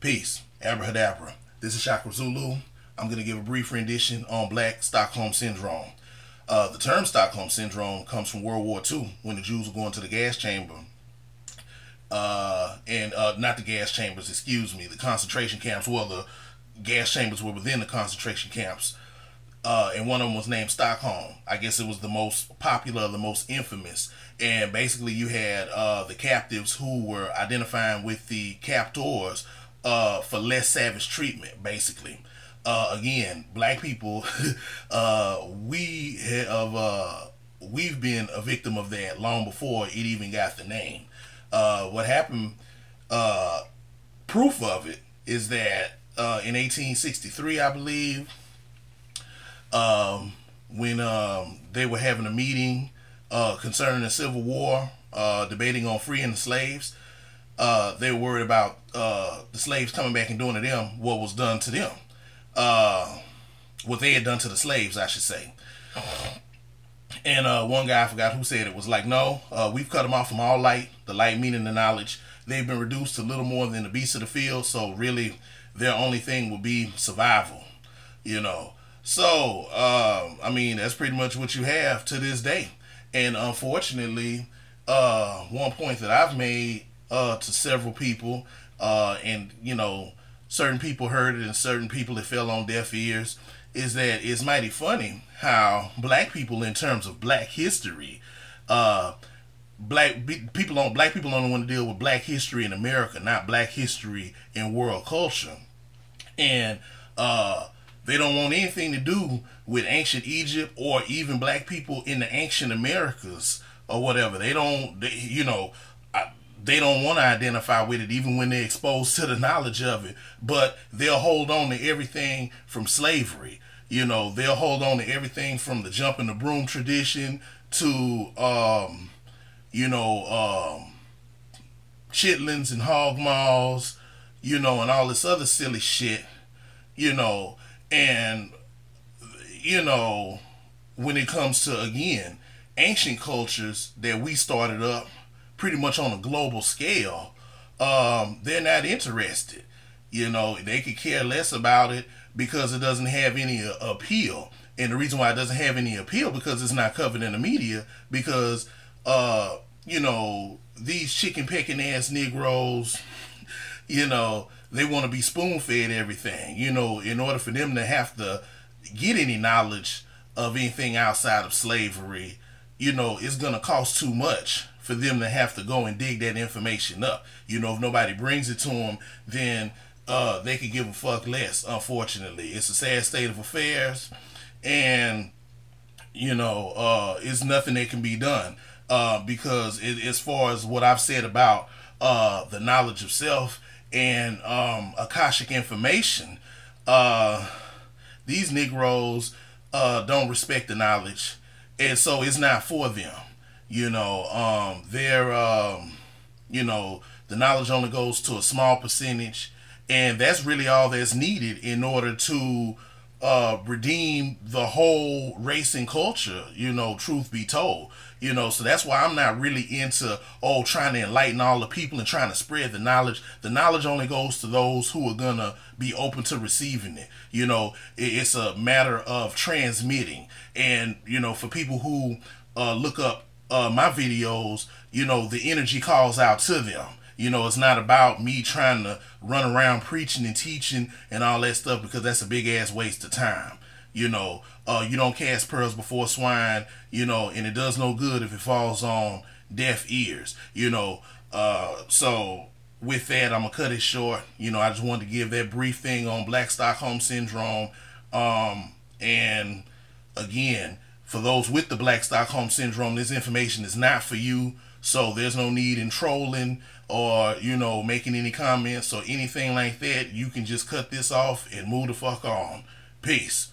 Peace. Abrahadabra. This is Chakra Zulu. I'm going to give a brief rendition on Black Stockholm Syndrome. The term Stockholm Syndrome comes from World War II when the Jews were going to the gas chamber. Not the gas chambers, excuse me, the concentration camps. Well, the gas chambers were within the concentration camps. And one of them was named Stockholm. I guess it was the most popular, the most infamous. And basically you had the captives who were identifying with the captors for less savage treatment, basically. Again, black people, we've been a victim of that long before it even got the name. What happened, proof of it is that in 1863, I believe, when they were having a meeting concerning the Civil War, debating on freeing the slaves, they were worried about the slaves coming back and doing to them what was done to them. What they had done to the slaves, I should say. And one guy, I forgot who said it, was like, no, we've cut them off from all light, the light meaning the knowledge. They've been reduced to little more than the beasts of the field, so really their only thing will be survival, you know. So, I mean, that's pretty much what you have to this day. And unfortunately, one point that I've made to several people, and, you know, certain people heard it and certain people it fell on deaf ears, is that it's mighty funny how black people, in terms of black history, black people only want to deal with black history in America, not black history in world culture. And they don't want anything to do with ancient Egypt or even black people in the ancient Americas or whatever. They don't want to identify with it even when they're exposed to the knowledge of it. But they'll hold on to everything from slavery. You know, they'll hold on to everything from the jump in the broom tradition to, chitlins and hog maws, you know, and all this other silly shit, you know. And, you know, when it comes to, again, ancient cultures that we started up pretty much on a global scale, they're not interested. You know, they could care less about it because it doesn't have any appeal. And the reason why it doesn't have any appeal, because it's not covered in the media, because, you know, these chicken pecking ass Negroes, you know, they want to be spoon-fed everything. You know, in order for them to have to get any knowledge of anything outside of slavery, you know, it's going to cost too much for them to have to go and dig that information up. You know, if nobody brings it to them, then they could give a fuck less, unfortunately. It's a sad state of affairs, and, you know, it's nothing that can be done. Because as far as what I've said about the knowledge of self and Akashic information, these Negroes don't respect the knowledge, and so it's not for them. You know, you know, the knowledge only goes to a small percentage, and that's really all that's needed in order to redeem the whole race and culture, you know, truth be told. You know, so that's why I'm not really into, trying to enlighten all the people and trying to spread the knowledge. The knowledge only goes to those who are going to be open to receiving it. You know, it's a matter of transmitting. And, you know, for people who look up my videos, you know, the energy calls out to them. You know, it's not about me trying to run around preaching and teaching and all that stuff, because that's a big ass waste of time. You know, you don't cast pearls before swine, you know, and it does no good if it falls on deaf ears, you know. So with that, I'm going to cut it short. You know, I just wanted to give that brief thing on Black Stockholm Syndrome. And again, for those with the Black Stockholm Syndrome, this information is not for you. So there's no need in trolling or, you know, making any comments or anything like that. You can just cut this off and move the fuck on. Peace.